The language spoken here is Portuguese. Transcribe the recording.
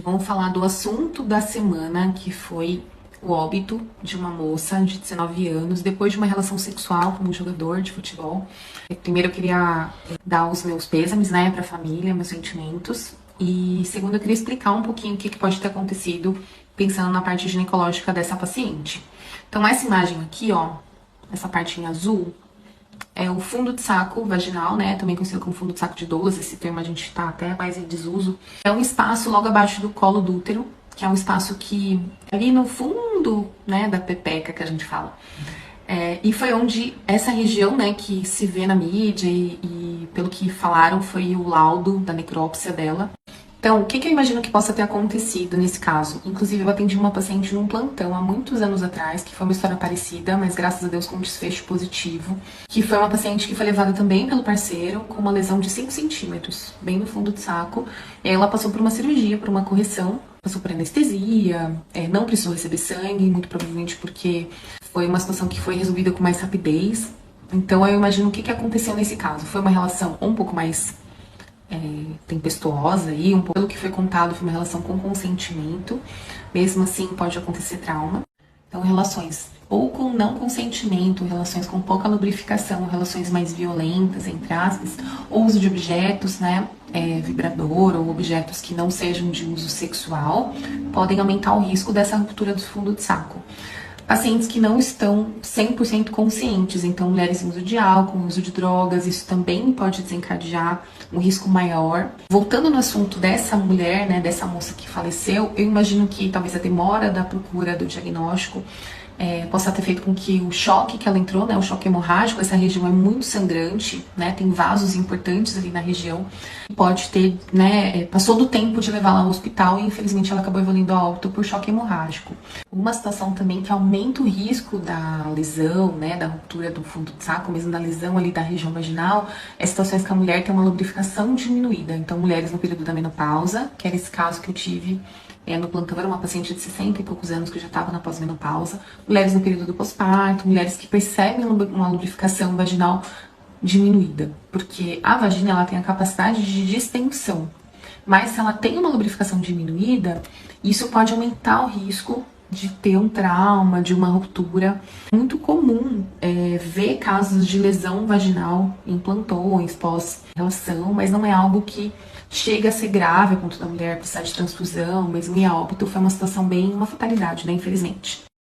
Vamos falar do assunto da semana, que foi o óbito de uma moça de 19 anos depois de uma relação sexual com um jogador de futebol. Primeiro eu queria dar os meus pêsames, né, para a família, meus sentimentos. E segundo eu queria explicar um pouquinho o que pode ter acontecido pensando na parte ginecológica dessa paciente. Então essa imagem aqui, ó, essa parte em azul, é o fundo de saco vaginal, né? Também conhecido como fundo de saco de Douglas. Esse termo a gente tá até mais em desuso. É um espaço logo abaixo do colo do útero, que é um espaço que ali no fundo, né, da pepeca que a gente fala. E foi onde essa região, né, que se vê na mídia e pelo que falaram foi o laudo da necrópsia dela. Então, o que eu imagino que possa ter acontecido nesse caso? Inclusive, eu atendi uma paciente num plantão há muitos anos atrás, que foi uma história parecida, mas graças a Deus com um desfecho positivo, que foi uma paciente que foi levada também pelo parceiro com uma lesão de 5 centímetros, bem no fundo do saco. E aí ela passou por uma cirurgia, por uma correção, passou por anestesia, não precisou receber sangue, muito provavelmente porque foi uma situação que foi resolvida com mais rapidez. Então, eu imagino o que aconteceu nesse caso. Foi uma relação um pouco mais tempestuosa aí, um pouco pelo que foi contado, foi uma relação com consentimento. Mesmo assim, pode acontecer trauma. Então, relações ou com não consentimento, relações com pouca lubrificação, relações mais violentas, entre aspas, ou uso de objetos, né, vibrador ou objetos que não sejam de uso sexual, podem aumentar o risco dessa ruptura do fundo de saco. Pacientes que não estão 100% conscientes, então mulheres em uso de álcool, uso de drogas, isso também pode desencadear um risco maior. Voltando no assunto dessa mulher, né, dessa moça que faleceu, eu imagino que talvez a demora da procura do diagnóstico possa ter feito com que o choque que ela entrou, né, o choque hemorrágico, essa região é muito sangrante, né, tem vasos importantes ali na região, pode ter, né, passou do tempo de levá-la ao hospital e infelizmente ela acabou evoluindo a óbito por choque hemorrágico. Uma situação também que aumenta o risco da lesão, né, da ruptura do fundo do saco, mesmo da lesão ali da região vaginal, é situações que a mulher tem uma lubrificação diminuída. Então, mulheres no período da menopausa, que era esse caso que eu tive no plantão, era uma paciente de 60 e poucos anos que já estava na pós-menopausa, mulheres no período do pós-parto, mulheres que percebem uma lubrificação vaginal diminuída, porque a vagina ela tem a capacidade de distensão, mas se ela tem uma lubrificação diminuída, isso pode aumentar o risco de ter um trauma, de uma ruptura. Muito comum ver casos de lesão vaginal em plantões pós-relação, mas não é algo que chega a ser grave a ponto da mulher precisar de transfusão, mesmo em óbito, foi uma situação bem, uma fatalidade, né, infelizmente.